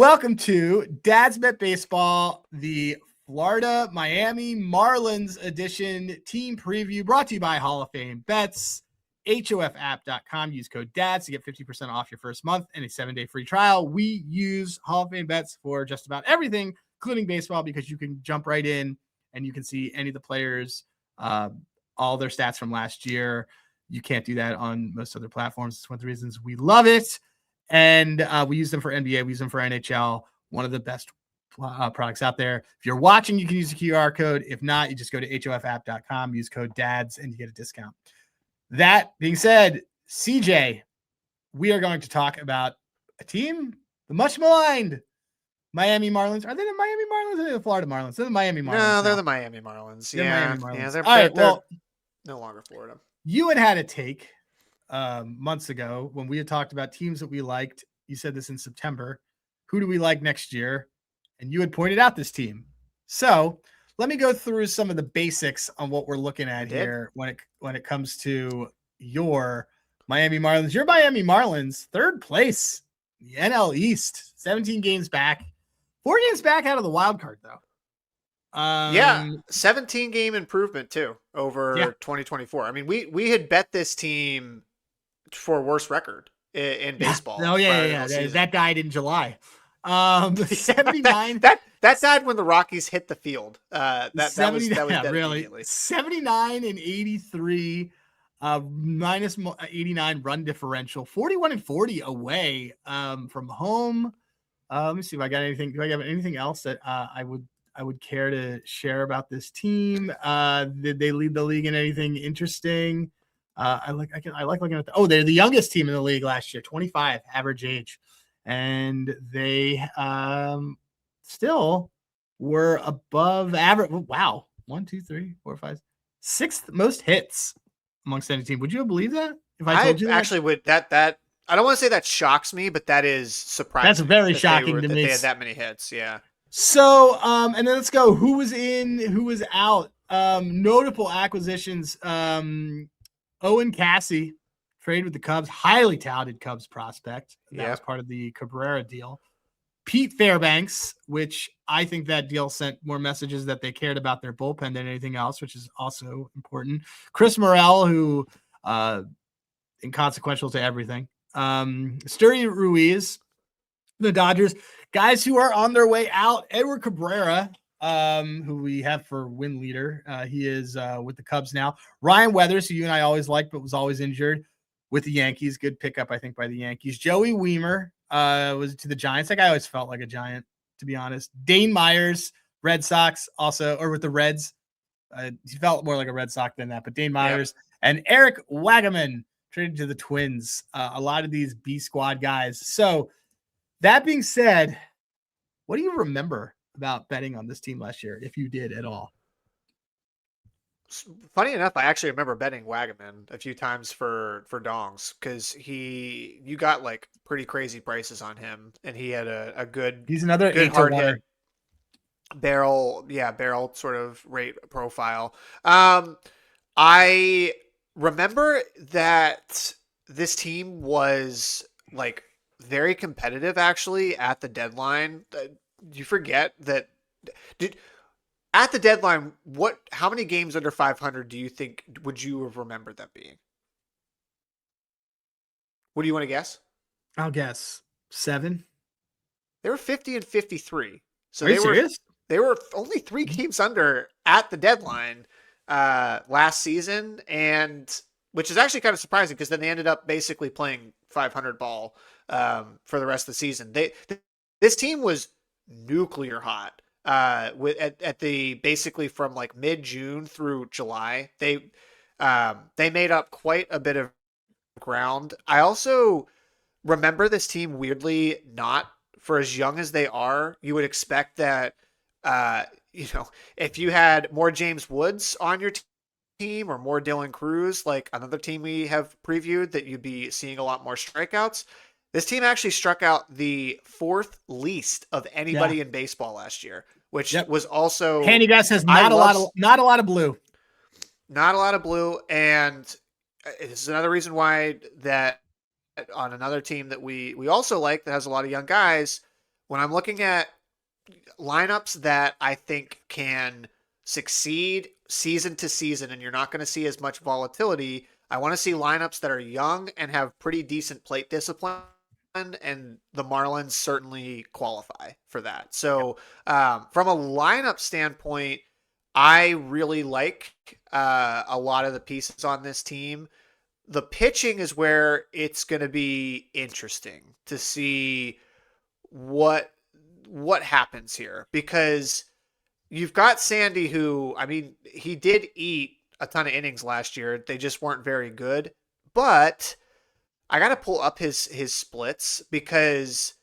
Welcome to Dad's Bet Baseball, the Florida Miami Marlins edition team preview brought to you by Hall of Fame Bets, HOFapp.com. Use code DADS to get 50% off your first month and a 7-day free trial. We use Hall of Fame Bets for just about everything, including baseball, because you can jump right in and you can see any of the players, all their stats from last year. You can't do that on most other platforms. It's one of the reasons we love it. And we use them for NBA. We use them for NHL. One of the best products out there. If you're watching, you can use the QR code. If not, you just go to HOFapp.com, use code DADS, and you get a discount. That being said, CJ, we are going to talk about a team, the much maligned Miami Marlins. Are they the Miami Marlins or are they the Florida Marlins? They're the Miami Marlins. No, they're the Miami Marlins. They're Miami Marlins. Yeah, All right, well, no longer Florida. You had a take months ago when we had talked about teams that we liked. You said this in September. Who do we like next year? And you had pointed out this team. So let me go through some of the basics on what we're looking at here when it comes to your Miami Marlins. Your Miami Marlins, third place, the NL East, 17 games back, 4 games back out of the wild card though. 17 game improvement too over 2024. I mean, we had bet this team for a worst record in baseball. That died in July. 79. that died when the Rockies hit the field. That was really 79 and 83, minus 89 run differential, 41 and 40 away from home. Let me see if I got anything. Do I have anything else that I would care to share about this team? Did they lead the league in anything interesting? I like looking at they're the youngest team in the league last year, 25 average age. And they still were above average. Wow. 1, 2, 3, 4, 5, 6th most hits amongst any team. Would you believe that? If I told you that? Actually would that I don't want to say that shocks me, but that is surprising. That's very shocking to me. They had that many hits. Yeah. So, and then let's go. Who was in, who was out? Notable acquisitions. Owen Cassie traded with the Cubs, highly touted Cubs prospect. That was part of the Cabrera deal. Pete Fairbanks, which I think that deal sent more messages that they cared about their bullpen than anything else, which is also important. Chris Morel, who inconsequential to everything. Sturdy Ruiz, the Dodgers, guys who are on their way out. Edward Cabrera, who we have for win leader. He is with the Cubs now. Ryan Weathers, who you and I always liked, but was always injured with the Yankees. Good pickup, I think, by the Yankees. Joey Weimer was to the Giants. That guy always felt like a Giant, to be honest. Dane Myers, Red Sox, also, or with the Reds. He felt more like a Red Sox than that, but Dane Myers and Eric Wagaman traded to the Twins. A lot of these B squad guys. So that being said, what do you remember about betting on this team last year, if you did at all? Funny enough, I actually remember betting Wagaman a few times for dongs because you got like pretty crazy prices on him, and he had a good. He's another good hard hit barrel sort of rate profile. I remember that this team was like very competitive actually at the deadline. You forget that at the deadline, how many games under 500 do you think would you have remembered them being? What do you want to guess? I'll guess 7. They were 50 and 53. So serious? They were only 3 games under at the deadline last season, and which is actually kind of surprising because then they ended up basically playing 500 ball for the rest of the season. This team was nuclear hot at the basically from like mid-June through July. They made up quite a bit of ground. I also remember this team weirdly not for as young as they are. You would expect that if you had more James Woods on your team or more Dylan Cruz, like another team we have previewed, that you'd be seeing a lot more strikeouts. This team actually struck out the 4th least of anybody in baseball last year, which was also Handy Guess has not a lot of blue. Not a lot of blue, and this is another reason why that on another team that we also like that has a lot of young guys, when I'm looking at lineups that I think can succeed season to season, and you're not going to see as much volatility, I want to see lineups that are young and have pretty decent plate discipline. And the Marlins certainly qualify for that. So, from a lineup standpoint, I really like a lot of the pieces on this team. The pitching is where it's going to be interesting to see what happens here, because you've got Sandy, who, I mean, he did eat a ton of innings last year. They just weren't very good. But I got to pull up his splits, because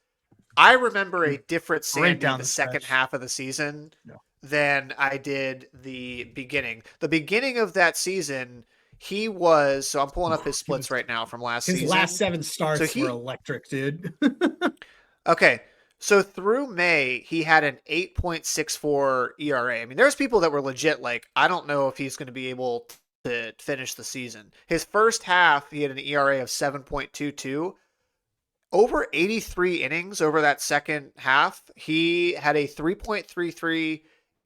I remember a different Great Sandy down the the second stretch. half of the season Yeah. than I did the beginning. The beginning of that season, he was, so I'm pulling up his splits right now from last His season. last 7 So starts were electric, dude. okay. So through May, he had an 8.64 ERA. I mean, there's people that were legit like, I don't know if he's going to be able to finish the season. His first half, he had an ERA of 7.22. Over 83 innings over that second half, he had a 3.33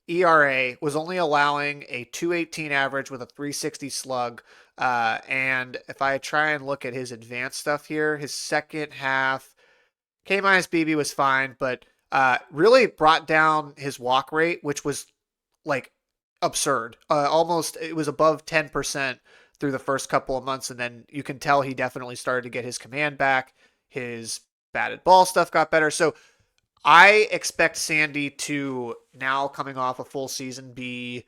ERA, was only allowing a 218 average with a 360 slug. And if I try and look at his advanced stuff here, his second half, K minus BB was fine, but really brought down his walk rate, which was like absurd. Almost, it was above 10% through the first couple of months, and then you can tell he definitely started to get his command back. His batted ball stuff got better. So I expect Sandy to, now coming off a full season, be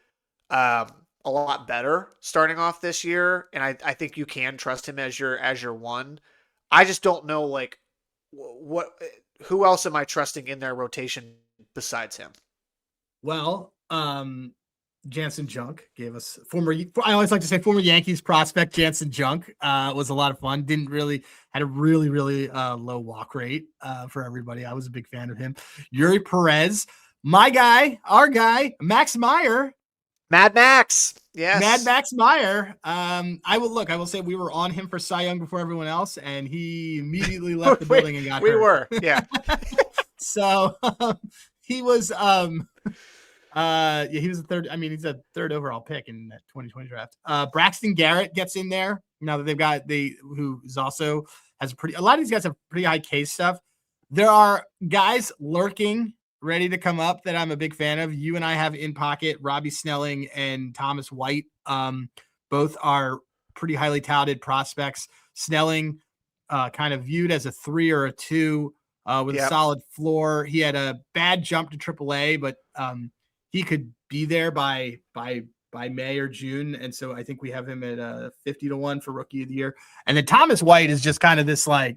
a lot better starting off this year, and I think you can trust him as your one. I just don't know, like, what who else am I trusting in their rotation besides him? Well, Jansen Junk gave us I always like to say former Yankees prospect Jansen Junk was a lot of fun. Had a really, really low walk rate for everybody. I was a big fan of him. Yuri Perez, my guy, our guy, Max Meyer. Mad Max. Yes. Mad Max Meyer. I will say we were on him for Cy Young before everyone else, and he immediately left the building and got hurt. We were, yeah. So he was he was he's a third overall pick in that 2020 draft. Braxton Garrett gets in there now that they've got who's also has a lot of these guys have pretty high case stuff. There are guys lurking, ready to come up that I'm a big fan of. You and I have in pocket Robbie Snelling and Thomas White. Both are pretty highly touted prospects. Snelling kind of viewed as a 3 or a 2 with a solid floor. He had a bad jump to AAA, but he could be there by May or June. And so I think we have him at 50-1 for rookie of the year. And then Thomas White is just kind of this like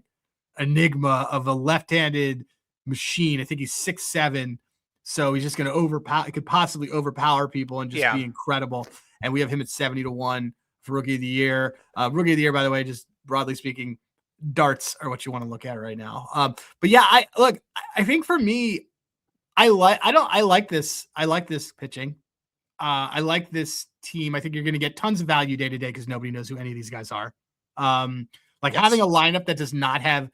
enigma of a left-handed machine. I think he's 6'7", so he's just going to could possibly overpower people and just be incredible. And we have him at 70-1 for rookie of the year. Rookie of the year, by the way, just broadly speaking, darts are what you want to look at right now. But yeah, I think for me, I like this pitching. I like this team. I think you're going to get tons of value day to day because nobody knows who any of these guys are. Having a lineup that does not have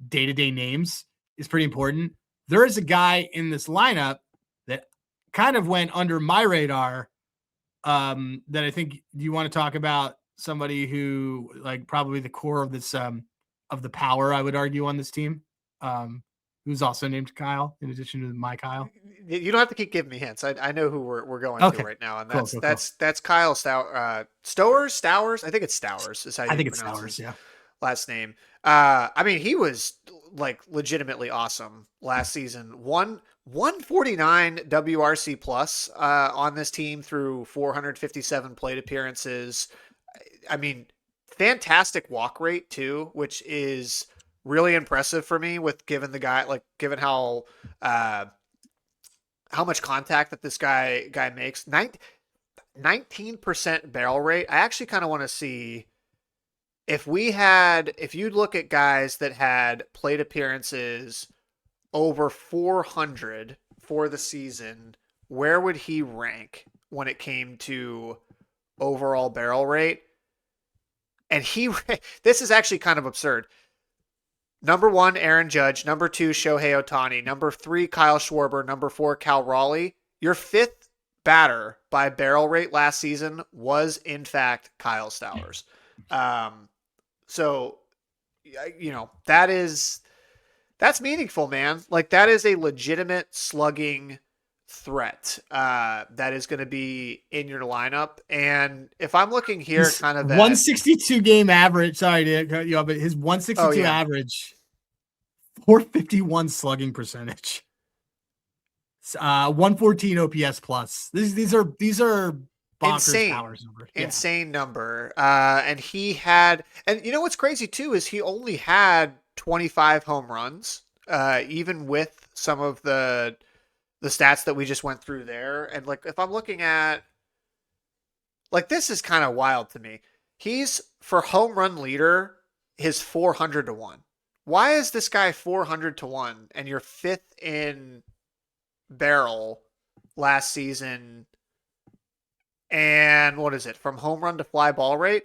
day-to-day names is pretty important. There is a guy in this lineup that kind of went under my radar that I think you want to talk about, somebody who like probably the core of this of the power, I would argue, on this team, who's also named Kyle in addition to my Kyle. You don't have to keep giving me hints. I know who we're going to right now, and that's Kyle Stowers. I think it's Stowers is how you pronounce his last name. I mean, he was like legitimately awesome last season. 149 WRC plus on this team through 457 plate appearances. I mean, fantastic walk rate too, which is really impressive for me given how much contact that this guy makes. 19% barrel rate. I actually kind of want to see if you look at guys that had plate appearances over 400 for the season, where would he rank when it came to overall barrel rate? And this is actually kind of absurd. Number 1, Aaron Judge. Number 2, Shohei Ohtani. Number 3, Kyle Schwarber. Number 4, Cal Raleigh. Your 5th batter by barrel rate last season was, in fact, Kyle Stowers. So, that's meaningful, man. Like, that is a legitimate slugging threat that is going to be in your lineup. And if I'm looking here, his kind of 162 game average. Sorry to cut you off, but his 162 average, 451 slugging percentage, 114 OPS plus. These are bonkers insane number. And he had, and you know what's crazy too is he only had 25 home runs, even with some of the stats that we just went through there. And like, if I'm looking at, like, this is kind of wild to me. He's, for home run leader, his 400 to 1. Why is this guy 400 to 1 and you're 5th in barrel last season? And what is it, from home run to fly ball rate?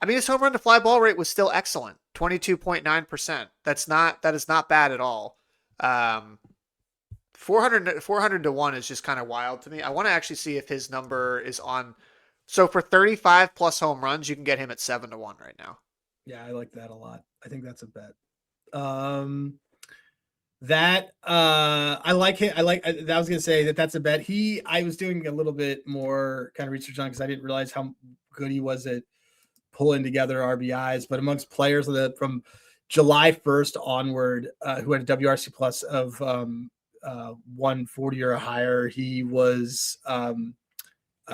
I mean, his home run to fly ball rate was still excellent, 22.9%. That is not bad at all. 400 to 1 is just kind of wild to me. I want to actually see if his number is on. So for 35 plus home runs, you can get him at 7 to 1 right now. Yeah, I like that a lot. I think that's a bet. I like it. I was gonna say that's a bet. I was doing a little bit more kind of research on because I didn't realize how good he was at pulling together RBIs. But amongst players from July 1st onward, who had a WRC plus of 140 or higher, he was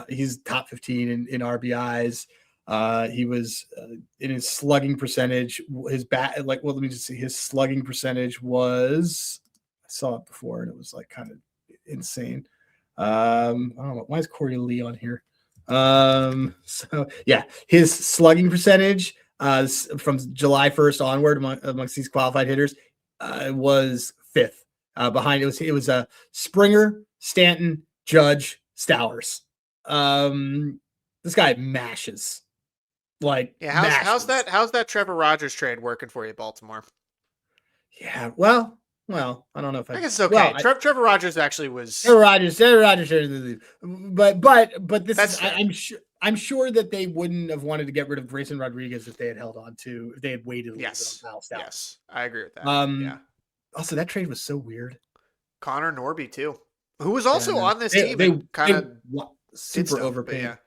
he's top 15 in RBIs. He was in his slugging percentage, let me just see. His slugging percentage was, I saw it before and it was like kind of insane. I don't know why is Corey Lee on here. So yeah, his slugging percentage from July 1st onward amongst these qualified hitters was 5th. Behind it was Springer, Stanton, Judge, Stowers. This guy mashes. Like, yeah, how's that Trevor Rogers trade working for you, Baltimore? Yeah, well, I don't know if I guess it's okay. Well, Trevor Rogers actually was Trevor Rogers, but this is I'm sure that they wouldn't have wanted to get rid of Grayson Rodriguez if they had held on to, if they had waited a little bit on Kyle Stowers. Yes, I agree with that. Yeah. Also, that trade was so weird. Connor Norby too, who was also on this team. They kind of super overpaid. Yeah.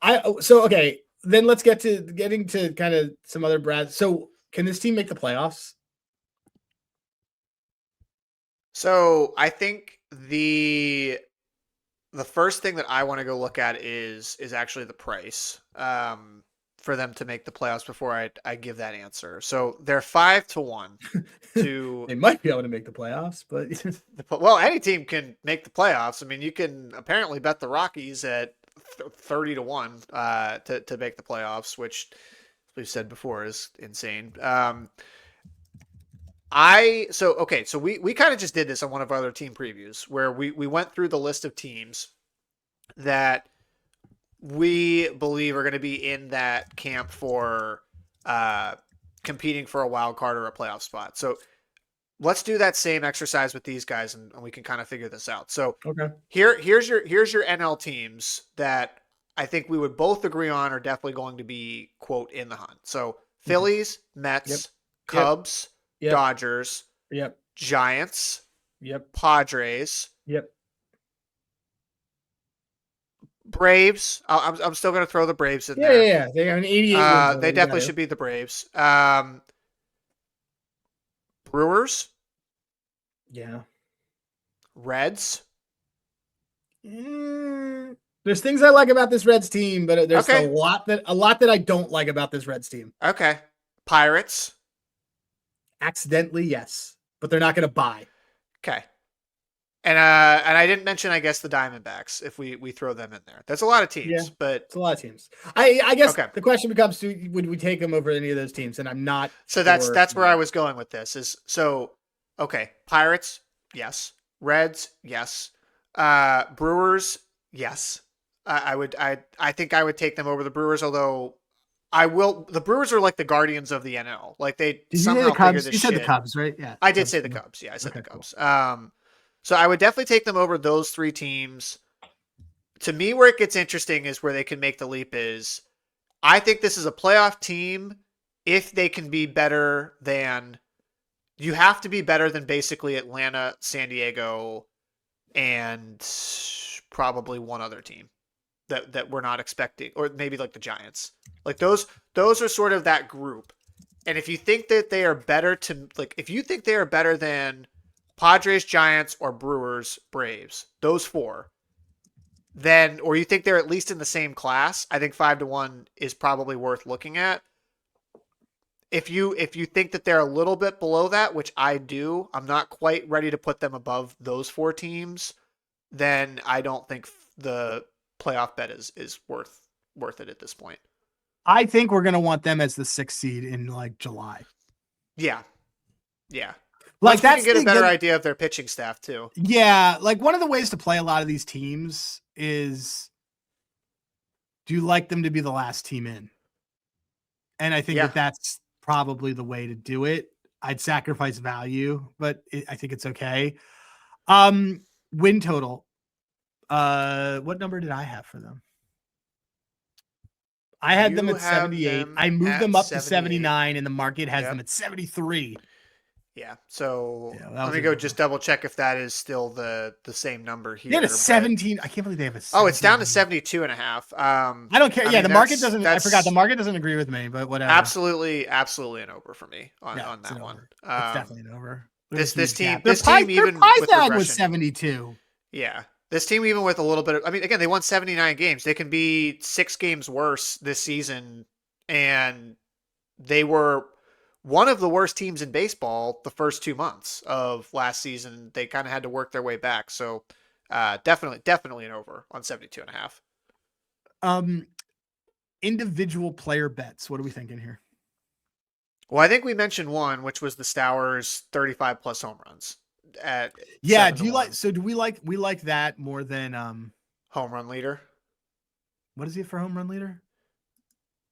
Okay, then let's getting to kind of some other Brad. So can this team make the playoffs? So I think the first thing that I want to go look at is actually the price for them to make the playoffs before I give that answer. So they're 5 to 1 to. They might be able to make the playoffs, but well, any team can make the playoffs. I mean, you can apparently bet the Rockies at 30 to 1 to make the playoffs, which, as we've said before, is insane. So we kind of just did this on one of our other team previews where we went through the list of teams that we believe are going to be in that camp for competing for a wild card or a playoff spot. So let's do that same exercise with these guys and we can kind of figure this out. So okay, here's your NL teams that I think we would both agree on are definitely going to be, quote, in the hunt. So Phillies, Mets, Cubs, Dodgers, Giants, Padres, Braves. I'm still going to throw the Braves in there. Yeah. They have an 88. They definitely should be the Braves. Brewers. Yeah. Reds. There's things I like about this Reds team, but there's a lot that I don't like about this Reds team. Okay. Pirates. Accidentally, yes, but they're not going to buy. Okay. And I didn't mention, I guess, the Diamondbacks if we throw them in there. That's a lot of teams, but it's a lot of teams. I guess the question becomes: would we take them over any of those teams? And I'm not. So that's where I was going with this. Pirates, yes. Reds, yes. Brewers, yes. I think I would take them over the Brewers, although I will. The Brewers are like the guardians of the NL. Like they Did you say the somehow figure Cubs? this You said the shit. Cubs, right? Yeah. I did Cubs. say the Cubs. Yeah, I said Okay, the cool. Cubs. So I would definitely take them over those three teams. To me, where it gets interesting is where they can make the leap is I think this is a playoff team if they can be better than you have to be better than basically Atlanta, San Diego, and probably one other team that we're not expecting, or maybe like the Giants. Like those are sort of that group. And if you think that they are better to like if you think they are better than Padres, Giants, or Brewers, Braves, those four, then or you think they're at least in the same class, I think 5-1 is probably worth looking at. If you think that they're a little bit below that, which I do, I'm not quite ready to put them above those four teams, then I don't think the playoff bet is worth it at this point. I think we're gonna want them as the 6th seed in like July. Yeah. Yeah. Like Once we can that's get a better the idea of their pitching staff too. yeah. Like one of the ways to play a lot of these teams is, do you like them to be the last team in? And I think Yeah. that's probably the way to do it. I'd sacrifice value, but I think it's okay. Win total. What number did I have for them? I had them You at have 78. them I moved at them up to 78. 79, and the market has Yep. them at 73. Yeah. So Yeah, let me go just double check if that is still the same number They had here. a 17. I can't believe they have a 17. Oh, it's down to 72 and a half. I don't care. I Yeah, mean, the market doesn't. I that's forgot. The market doesn't agree with me, but whatever. absolutely an over for me on It's that an one. over. It's definitely an over. This team Their even price with tag was regression. 72. Yeah. This team, even with a little bit of, I mean, again, they won 79 games. They can be 6 games worse this season. And they were one of the worst teams in baseball the first 2 months of last season. They kind of had to work their way back. So definitely an over on 72 and a half. Individual player bets. What are we thinking here? Well, I think we mentioned one, which was the Stowers 35 plus home runs. Yeah, do we like that more than home run leader? What is he for home run leader?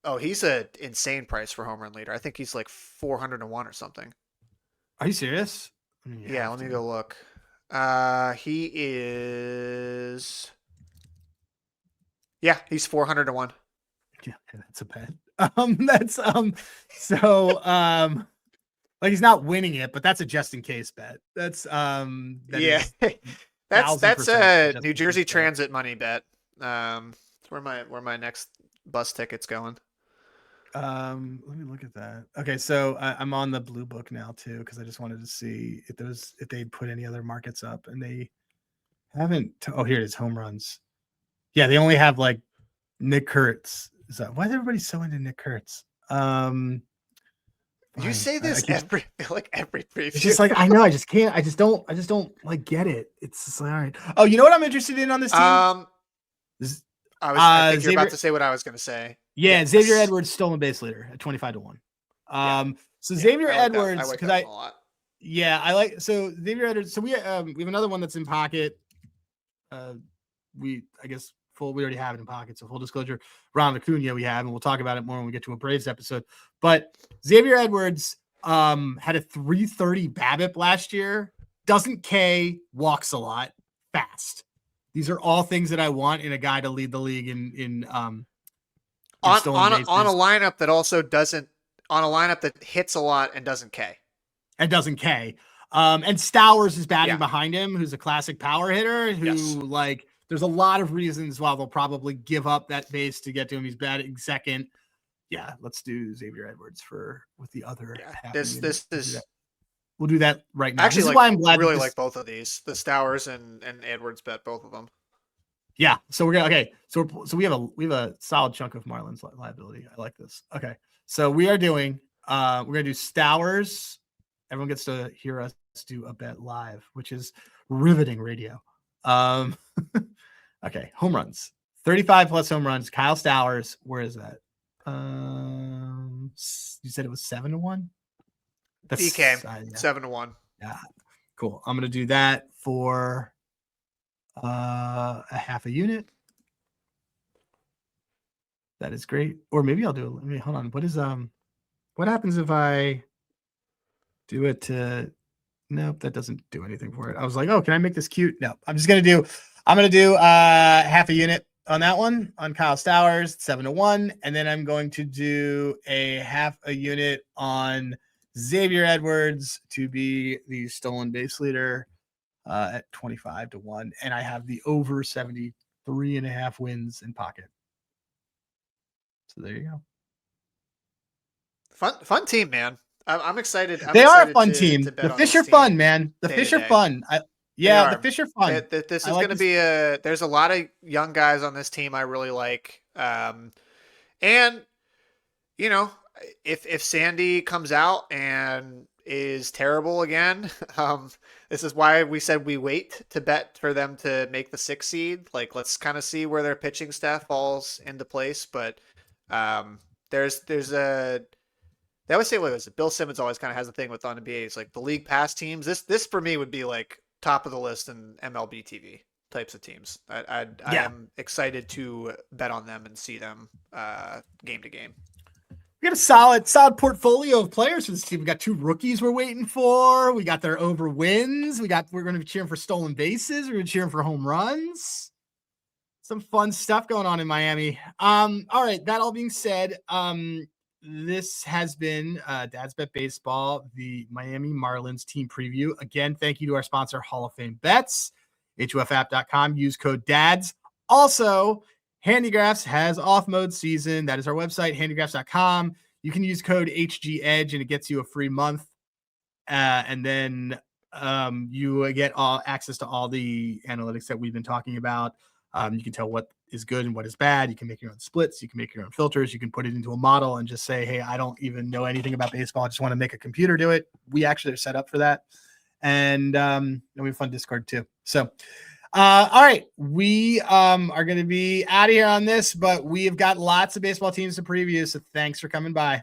Oh, he's an insane price for home run leader. I think he's like 401 or something. Are you serious? Yeah, let me go look. He is. Yeah, he's 401. Yeah, that's a bet. Like he's not winning it, but that's a just in case bet. That's yeah. That's a New Jersey Transit money bet. It's where my next bus ticket's going. Let me look at that. Okay, so I'm on the Blue Book now too because I just wanted to see if they'd put any other markets up, and they haven't. Oh, here it is, home runs. Yeah, they only have like Nick Kurtz. Why is everybody so into Nick Kurtz? You say this every preview. It's just like I know. I just can't. I just don't like get it. It's just like all right. Oh, you know what I'm interested in on this team? I think you're about to say what I was going to say. Yeah, yes. Xavier Edwards, stolen base leader at 25-1. Xavier Edwards, because I like Xavier Edwards. So we have another one that's in pocket. We already have it in pocket. So full disclosure, Ron Acuna we have, and we'll talk about it more when we get to a Braves episode. But Xavier Edwards had a 330 BABIP last year. Doesn't K, walks a lot, fast. These are all things that I want in a guy to lead the league in on a lineup that also doesn't on a lineup that hits a lot and doesn't K. And Stowers is batting behind him, who's a classic power hitter who there's a lot of reasons why they'll probably give up that base to get to him. He's batting second. Yeah, let's do Xavier Edwards with the other. Yeah, we'll do that right now. Actually, this is why I'm glad. Really like both of these. The Stowers and Edwards bet both of them. Yeah, so we're gonna So we have a solid chunk of Marlins liability. I like this. Okay, so we are doing. We're gonna do Stowers. Everyone gets to hear us do a bet live, which is riveting radio. Okay, home runs. 35 plus home runs. Kyle Stowers. Where is that? You said it was 7-1. That's DK 7-1. Yeah, cool. I'm gonna do that for a half a unit. That is great. Or maybe I'll do it. Let me hold on. What happens if I do it to nope, that doesn't do anything for it. I was like, oh, can I make this cute? No, I'm gonna do half a unit on that one on Kyle Stowers, 7-1. And then I'm going to do a half a unit on Xavier Edwards to be the stolen base leader at 25-1. And I have the over 73.5 wins in pocket. So there you go. Fun team, man. I'm excited. They are a fun team. The fish are fun, man. The fish are fun. The fish are fun. This is going to be there's a lot of young guys on this team I really like. And you know, if Sandy comes out and is terrible again, this is why we said we wait to bet for them to make the 6th seed. Like, let's kind of see where their pitching staff falls into place. But there's they always say, what was it? Bill Simmons always kind of has a thing with on NBA. It's like the league pass teams. This for me would be like top of the list in MLB TV types of teams. I am excited to bet on them and see them game to game. We got a solid portfolio of players for this team. We got 2 rookies we're waiting for. We got their over wins. We're going to be cheering for stolen bases. We're going to be cheering for home runs. Some fun stuff going on in Miami. All right. That all being said, this has been Dad's Bet Baseball, the Miami Marlins team preview. Again, thank you to our sponsor, Hall of Fame Bets, HOFapp.com. Use code DADS. Also, Handigraphs has off mode season. That is our website, handigraphs.com. You can use code HGEDGE and it gets you a free month. And then you get access to all the analytics that we've been talking about. You can tell what is good and what is bad. You can make your own splits. You can make your own filters. You can put it into a model and just say, hey, I don't even know anything about baseball. I just want to make a computer do it. We actually are set up for that. And we have a fun Discord too. So, all right. We are going to be out of here on this, but we have got lots of baseball teams to preview. So thanks for coming by.